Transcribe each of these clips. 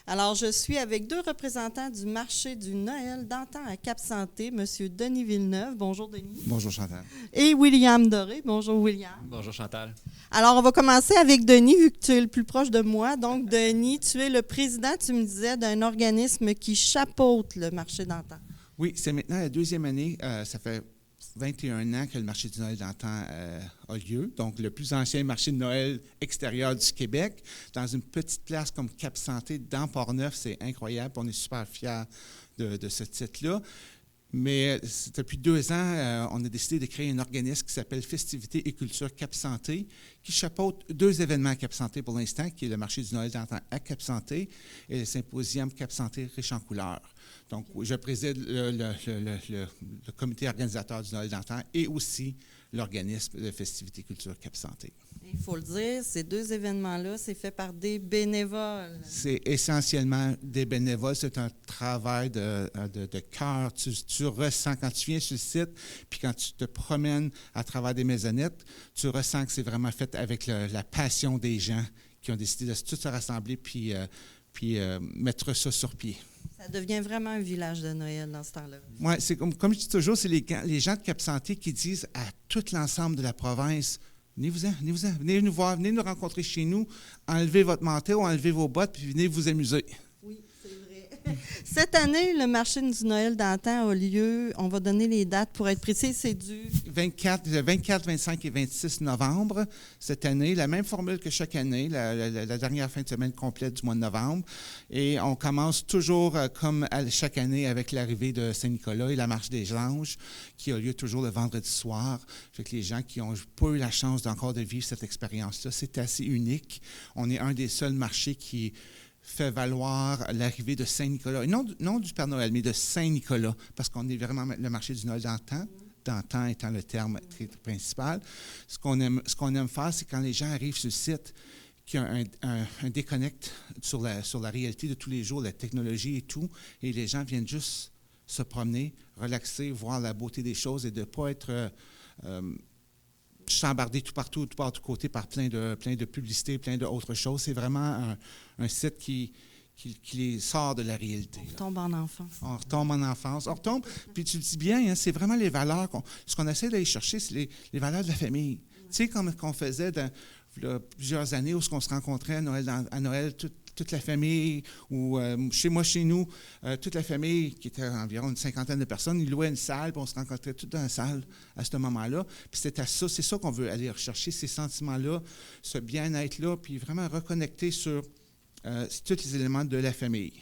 Alors, je suis avec deux représentants du marché du Noël d'antan à Cap-Santé, M. Denis Villeneuve. Bonjour, Denis. Bonjour, Chantal. Et William Doré. Bonjour, William. Bonjour, Chantal. Alors, on va commencer avec Denis, vu que tu es le plus proche de moi. Donc, Denis, tu es le président, tu me disais, d'un organisme qui chapeaute le marché d'antan. Oui, c'est maintenant la deuxième année. Ça fait 21 ans que le marché du Noël d'antan a lieu. Donc, le plus ancien marché de Noël extérieur du Québec, dans une petite place comme Cap-Santé, dans Port-Neuf. C'est incroyable. On est super fiers de ce titre-là. Mais depuis 2 ans, on a décidé de créer un organisme qui s'appelle Festivités et Culture Cap-Santé, qui chapeaute 2 événements à Cap-Santé pour l'instant, qui est le marché du Noël d'antan à Cap-Santé et le symposium Cap-Santé riche en couleurs. Donc, je préside le comité organisateur du Noël d'antan et aussi l'organisme de Festivités et Culture Cap-Santé. Il faut le dire, ces 2 événements-là, c'est fait par des bénévoles. C'est essentiellement des bénévoles. C'est un travail de cœur. Tu ressens, quand tu viens sur le site, puis quand tu te promènes à travers des maisonnettes, tu ressens que c'est vraiment fait avec la passion des gens qui ont décidé de tout se rassembler puis mettre ça sur pied. Ça devient vraiment un village de Noël dans ce temps-là. Oui, c'est comme je dis toujours, c'est les gens de Cap-Santé qui disent à tout l'ensemble de la province: venez-vous-en, venez nous voir, venez nous rencontrer chez nous, enlevez votre manteau, enlevez vos bottes, puis venez vous amuser. Oui, c'est vrai. Cette année, le marché du Noël d'antan a lieu, on va donner les dates pour être précis, c'est du... Le 24, 25 et 26 novembre, cette année, la même formule que chaque année, la dernière fin de semaine complète du mois de novembre. Et on commence toujours, comme chaque année, avec l'arrivée de Saint-Nicolas et la marche des anges, qui a lieu toujours le vendredi soir. Fait que les gens qui n'ont pas eu la chance de vivre cette expérience-là, c'est assez unique. On est un des seuls marchés qui fait valoir l'arrivée de Saint-Nicolas. Et non du Père Noël, mais de Saint-Nicolas, parce qu'on est vraiment le marché du Noël d'antan. D'antan étant le terme principal. Ce qu'on aime faire, c'est quand les gens arrivent sur le site, qu'il y a un déconnect sur la réalité de tous les jours, la technologie et tout, et les gens viennent juste se promener, relaxer, voir la beauté des choses et de ne pas être chambardé tout partout, tout par tous côtés par plein de publicités, plein d'autres choses. C'est vraiment un site qui les sort de la réalité. On retombe en enfance. On retombe en enfance. On retombe, puis tu le dis bien, hein, c'est vraiment les valeurs. Ce qu'on essaie d'aller chercher, c'est les valeurs de la famille. Tu sais, comme qu'on faisait dans plusieurs années où on se rencontrait à Noël, toute la famille, ou chez nous, toute la famille, qui était environ une 50aine de personnes, ils louaient une salle, puis on se rencontrait tout dans la salle à ce moment-là. Puis c'est ça qu'on veut aller rechercher, ces sentiments-là, ce bien-être-là, puis vraiment reconnecter sur tous les éléments de la famille.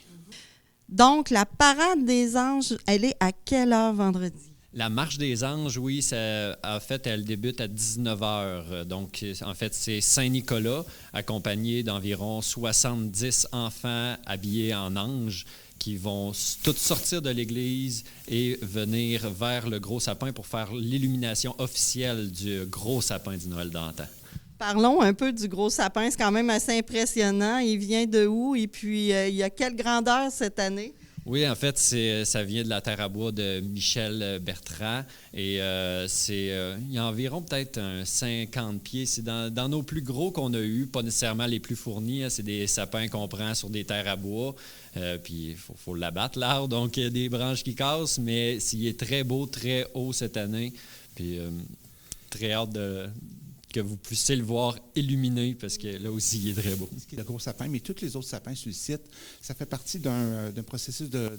Donc, la parade des anges, elle est à quelle heure vendredi? La marche des anges, oui, elle débute à 19h. Donc, en fait, c'est Saint-Nicolas, accompagné d'environ 70 enfants habillés en anges qui vont tous sortir de l'église et venir vers le gros sapin pour faire l'illumination officielle du gros sapin du Noël d'antan. Parlons un peu du gros sapin, c'est quand même assez impressionnant. Il vient de où et puis il y a quelle grandeur cette année? Oui, en fait, ça vient de la terre à bois de Michel Bertrand et il y a environ peut-être 50 pieds. C'est dans nos plus gros qu'on a eus, pas nécessairement les plus fournis. Hein, c'est des sapins qu'on prend sur des terres à bois. Puis il faut l'abattre, l'arbre, donc il y a des branches qui cassent, mais il est très beau, très haut cette année. Puis très hâte que vous puissiez le voir illuminé, parce que là aussi, il est très beau. Le gros sapin, mais tous les autres sapins sur le site, ça fait partie d'un processus de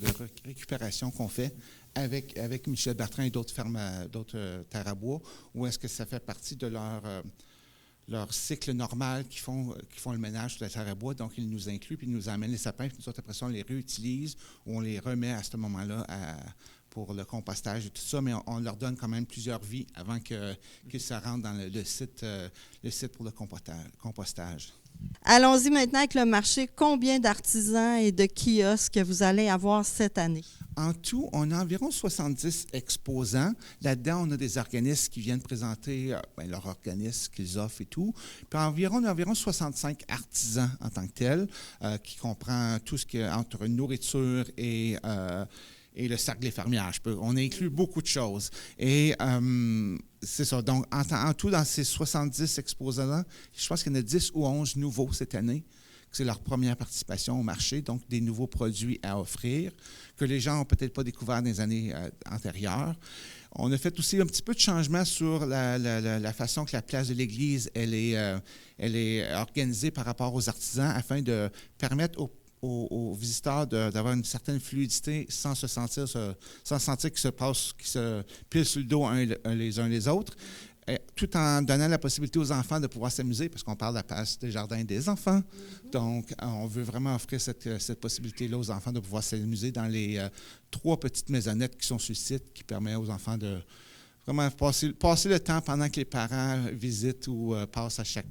récupération qu'on fait avec Michel Bertrand et d'autres fermes, d'autres terres à bois, où est-ce que ça fait partie de leur cycle normal qui font le ménage sur la terre à bois. Donc, ils nous incluent, puis ils nous amènent les sapins, puis nous autres, après ça, on les réutilise, ou on les remet à ce moment-là pour le compostage et tout ça, mais on leur donne quand même plusieurs vies avant qu'ils se rendent dans le site pour le compostage. Allons-y maintenant avec le marché. Combien d'artisans et de kiosques que vous allez avoir cette année? En tout, on a environ 70 exposants. Là-dedans, on a des organismes qui viennent présenter leur organisme qu'ils offrent et tout. Puis on a environ 65 artisans en tant que tels, qui comprend tout ce qui est entre nourriture et le cercle des fermières. On inclut beaucoup de choses. Et c'est ça. Donc, en tout, dans ces 70 exposants-là, je pense qu'il y en a 10 ou 11 nouveaux cette année que c'est leur première participation au marché, donc des nouveaux produits à offrir que les gens n'ont peut-être pas découvert dans les années antérieures. On a fait aussi un petit peu de changement sur la façon que la place de l'église elle est organisée par rapport aux artisans afin de permettre aux visiteurs d'avoir une certaine fluidité sans sentir qu'ils se pilent sur le dos les uns les autres, tout en donnant la possibilité aux enfants de pouvoir s'amuser, parce qu'on parle de la place des jardins des enfants. Donc, on veut vraiment offrir cette possibilité-là aux enfants de pouvoir s'amuser dans les 3 petites maisonnettes qui sont sur le site, qui permettent aux enfants de vraiment passer le temps pendant que les parents visitent ou passent à chaque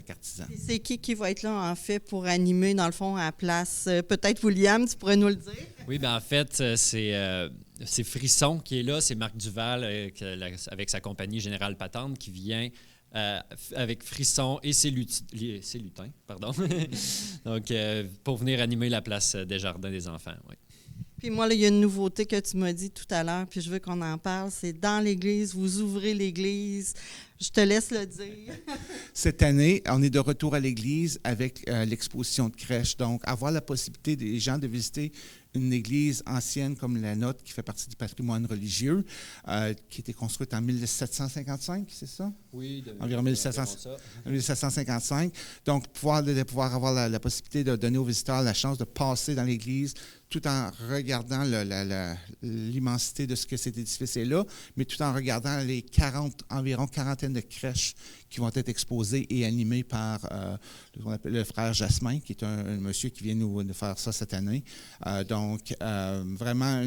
artisan. Et c'est qui va être là, en fait, pour animer, dans le fond, à la place? Peut-être, William, tu pourrais nous le dire? Oui, bien, en fait, c'est Frisson qui est là. C'est Marc Duval avec sa compagnie Générale Patente qui vient avec Frisson et ses lutins, pardon. Donc, pour venir animer la place des jardins des enfants, oui. Puis moi, là, il y a une nouveauté que tu m'as dit tout à l'heure, puis je veux qu'on en parle. C'est dans l'église, vous ouvrez l'église. Je te laisse le dire. Cette année, on est de retour à l'église avec l'exposition de crèche. Donc, avoir la possibilité des gens de visiter une église ancienne comme la nôtre, qui fait partie du patrimoine religieux, qui a été construite en 1755, c'est ça? Oui, environ 1755. Donc, pouvoir avoir la possibilité de donner aux visiteurs la chance de passer dans l'église tout en regardant l'immensité de ce que cet édifice est là, mais tout en regardant les environ quarantaine de crèches qui vont être exposées et animées par le frère Jasmin, qui est un monsieur qui vient nous faire ça cette année. Donc, vraiment,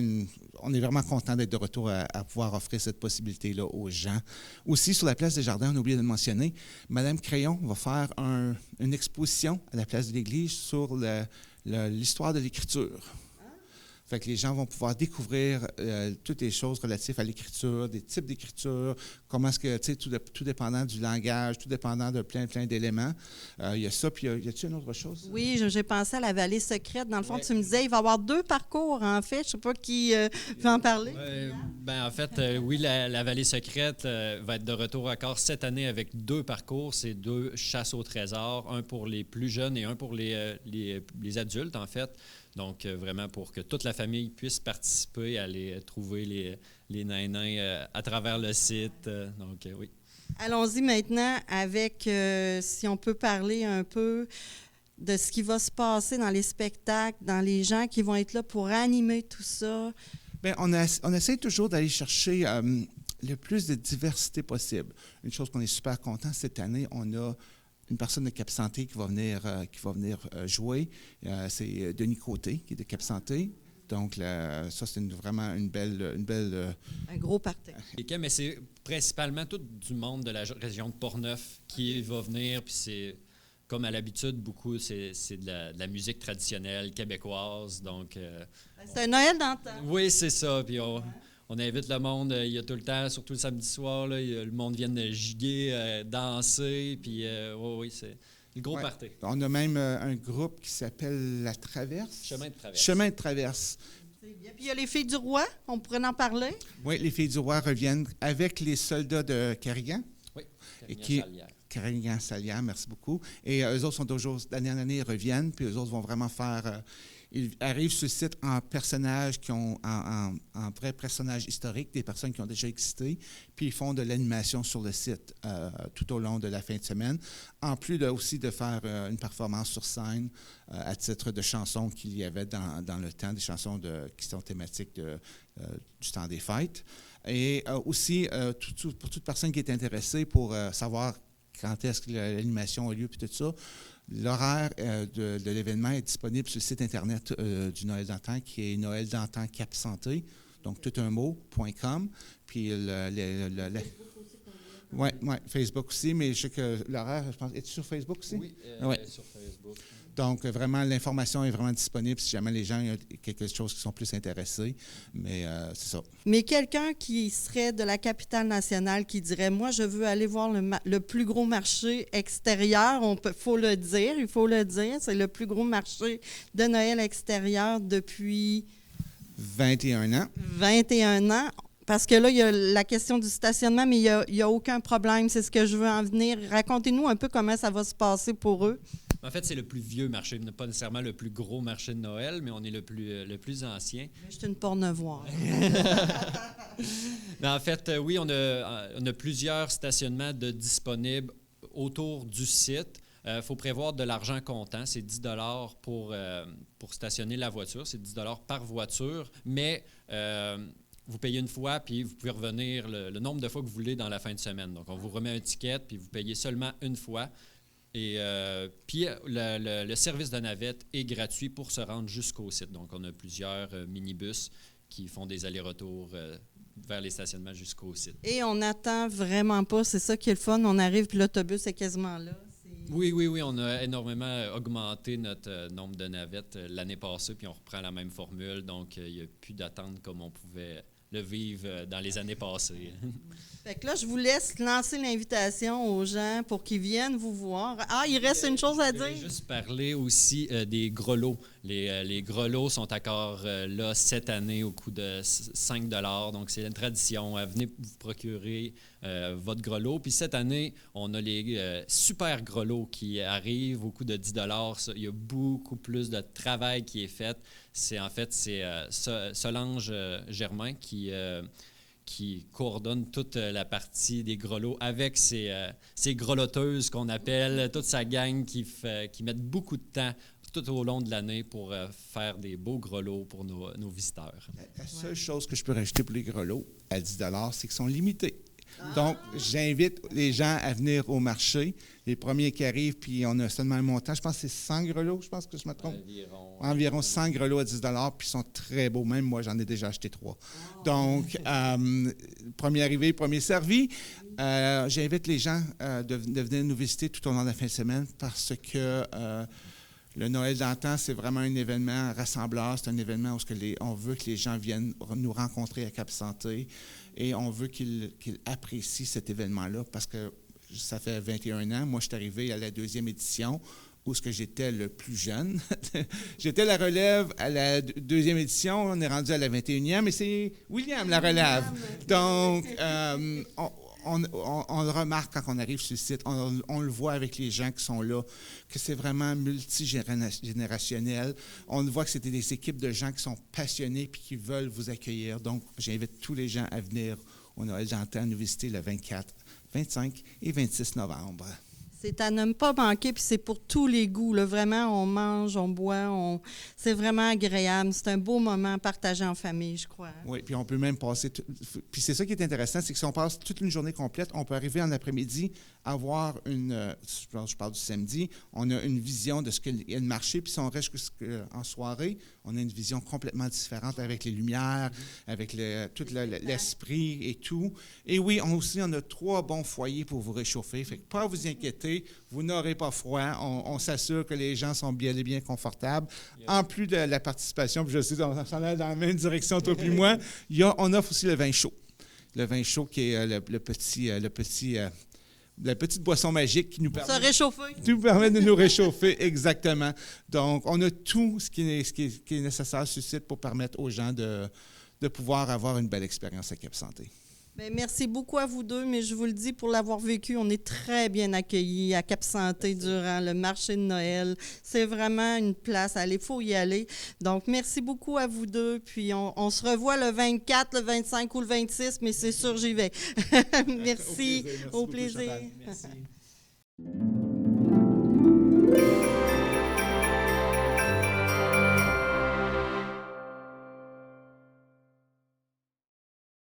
on est vraiment content d'être de retour à pouvoir offrir cette possibilité-là aux gens. Aussi, sur la place des jardins, on a oublié de le mentionner, Mme Crayon va faire une exposition à la place de l'Église sur l'histoire de l'écriture. Fait que les gens vont pouvoir découvrir toutes les choses relatives à l'écriture, des types d'écriture, comment est-ce que, tu sais, tout dépendant du langage, tout dépendant de plein d'éléments. Il y a ça, puis y a-t-il une autre chose? Oui, j'ai pensé à la vallée secrète. Dans le fond, Ouais. tu me disais, il va y avoir 2 parcours, en fait. Je ne sais pas qui veut en parler. En fait, oui, la vallée secrète va être de retour encore cette année avec 2 parcours. C'est 2 chasses au trésor, un pour les plus jeunes et un pour les adultes, en fait. Donc, vraiment pour que toute la famille puisse participer, aller trouver les nains à travers le site. Donc, oui. Allons-y maintenant avec, si on peut parler un peu de ce qui va se passer dans les spectacles, dans les gens qui vont être là pour animer tout ça. Bien, on essaie toujours d'aller chercher le plus de diversité possible. Une chose qu'on est super content cette année, on a une personne de Cap Santé qui va venir jouer. C'est Denis Côté, qui est de Cap Santé. Donc, ça, c'est vraiment une belle Un gros party. Mais c'est principalement tout du monde de la région de Portneuf qui va venir. Puis c'est, comme à l'habitude, beaucoup, c'est de la musique traditionnelle québécoise. Donc, C'est un Noël d'antan. oui, c'est ça. Puis on invite le monde, il y a tout le temps, surtout le samedi soir, là, le monde vient de giguer, danser, puis oui, c'est le gros party. On a même un groupe qui s'appelle La Traverse. Chemin de traverse. Chemin de traverse. C'est bien. Puis il y a les filles du roi, on pourrait en parler. Oui, les Filles du Roi reviennent avec les soldats de Carrigan. Oui, Carignan-Salière. Carignan-Salière, merci beaucoup. Et eux autres sont toujours, d'année en année, ils reviennent, puis eux autres vont vraiment faire... ils arrivent sur le site en personnages qui ont, en vrais personnages historiques, des personnes qui ont déjà existé, puis ils font de l'animation sur le site tout au long de la fin de semaine, en plus aussi de faire une performance sur scène à titre de chansons qu'il y avait dans le temps, des chansons qui sont thématiques du temps des fêtes. Et aussi, pour toute personne qui est intéressée pour savoir quand est-ce que l'animation a lieu, puis tout ça, l'horaire de l'événement est disponible sur le site Internet du Noël d'antan, qui est Noël d'antan Cap Santé, donc tout un mot.com. Puis oui, Facebook aussi, mais je sais que l'horaire, je pense, est-tu sur Facebook aussi? Oui, ouais. sur Facebook. Donc, vraiment, l'information est vraiment disponible si jamais les gens ont quelque chose qui sont plus intéressés. Mais c'est ça. Mais quelqu'un qui serait de la capitale nationale qui dirait, moi, je veux aller voir le plus gros marché extérieur, il faut le dire, c'est le plus gros marché de Noël extérieur depuis 21 ans. 21 ans. Parce que là, il y a la question du stationnement, mais il n'y a aucun problème. C'est ce que je veux en venir. Racontez-nous un peu comment ça va se passer pour eux. En fait, c'est le plus vieux marché, pas nécessairement le plus gros marché de Noël, mais on est le plus ancien. Je suis une porte-voix. Mais en fait, oui, on a plusieurs stationnements de disponibles autour du site. Il faut prévoir de l'argent comptant. C'est 10 $ pour stationner la voiture. C'est 10 $ par voiture, mais vous payez une fois, puis vous pouvez revenir le nombre de fois que vous voulez dans la fin de semaine. Donc, on vous remet un ticket, puis vous payez seulement une fois. Et puis, le service de navette est gratuit pour se rendre jusqu'au site. Donc, on a plusieurs minibus qui font des allers-retours vers les stationnements jusqu'au site. Et on n'attend vraiment pas. C'est ça qui est le fun. On arrive, puis l'autobus est quasiment là. Oui. On a énormément augmenté notre nombre de navettes l'année passée, puis on reprend la même formule. Donc, il n'y a plus d'attente comme on pouvait le vivre dans les années passées. Fait que là, je vous laisse lancer l'invitation aux gens pour qu'ils viennent vous voir. Ah, il reste une chose à dire. Je voulais juste parler aussi des grelots. Les grelots sont encore là cette année au coût de 5 $. Donc, c'est une tradition. Venez vous procurer votre grelot. Puis cette année, on a les super grelots qui arrivent au coût de 10 $. Il y a beaucoup plus de travail qui est fait. C'est Solange Germain qui coordonne toute la partie des grelots avec ces grelotteuses qu'on appelle, toute sa gang qui mettent beaucoup de temps tout au long de l'année pour faire des beaux grelots pour nos visiteurs. La seule chose que je peux rajouter pour les grelots à 10 $, c'est qu'ils sont limités. Donc, j'invite les gens à venir au marché. Les premiers qui arrivent, puis on a seulement un montant. Je pense que c'est 100 grelots, je pense que je me trompe. Environ 100 grelots à 10 $, puis ils sont très beaux. Même moi, j'en ai déjà acheté 3. Donc, premier arrivé, premier servi. J'invite les gens de venir nous visiter tout au long de la fin de semaine parce que le Noël d'antan, c'est vraiment un événement rassembleur. C'est un événement où on veut que les gens viennent nous rencontrer à Cap-Santé et on veut qu'ils apprécient cet événement-là parce que ça fait 21 ans. Moi, je suis arrivé à la 2e édition où j'étais le plus jeune. J'étais la relève à la 2e édition. On est rendu à la 21e, mais c'est William la relève. Donc, on le remarque quand on arrive sur le site, on le voit avec les gens qui sont là, que c'est vraiment multigénérationnel. On le voit que c'était des équipes de gens qui sont passionnés et qui veulent vous accueillir. Donc, j'invite tous les gens à venir au Noël d'antan nous visiter le 24, 25 et 26 novembre. C'est à ne pas manquer, puis c'est pour tous les goûts. Là. Vraiment, on mange, on boit, c'est vraiment agréable. C'est un beau moment partagé en famille, je crois. Oui, puis on peut même passer... Puis c'est ça qui est intéressant, c'est que si on passe toute une journée complète, on peut arriver en après-midi, avoir je parle du samedi, on a une vision de ce qu'est le marché, puis si on reste en soirée, on a une vision complètement différente avec les lumières, avec tout l'esprit et tout. Et oui, on a 3 bons foyers pour vous réchauffer. Fait que pas à vous inquiéter, vous n'aurez pas froid. On s'assure que les gens sont bien et bien confortables. En plus de la participation, puis je sais, on s'en allait dans la même direction, toi puis moi, on offre aussi le vin chaud. Le vin chaud qui est la petite boisson magique qui nous permet de nous réchauffer, exactement. Donc, on a tout ce qui est nécessaire sur le site pour permettre aux gens de pouvoir avoir une belle expérience à Cap-Santé. Bien, merci beaucoup à vous deux, mais je vous le dis, pour l'avoir vécu, on est très bien accueillis à Cap-Santé durant le marché de Noël. C'est vraiment une place à aller, il faut y aller. Donc, merci beaucoup à vous deux, puis on se revoit le 24, le 25 ou le 26, mais c'est sûr, j'y vais. Merci, au plaisir. Merci.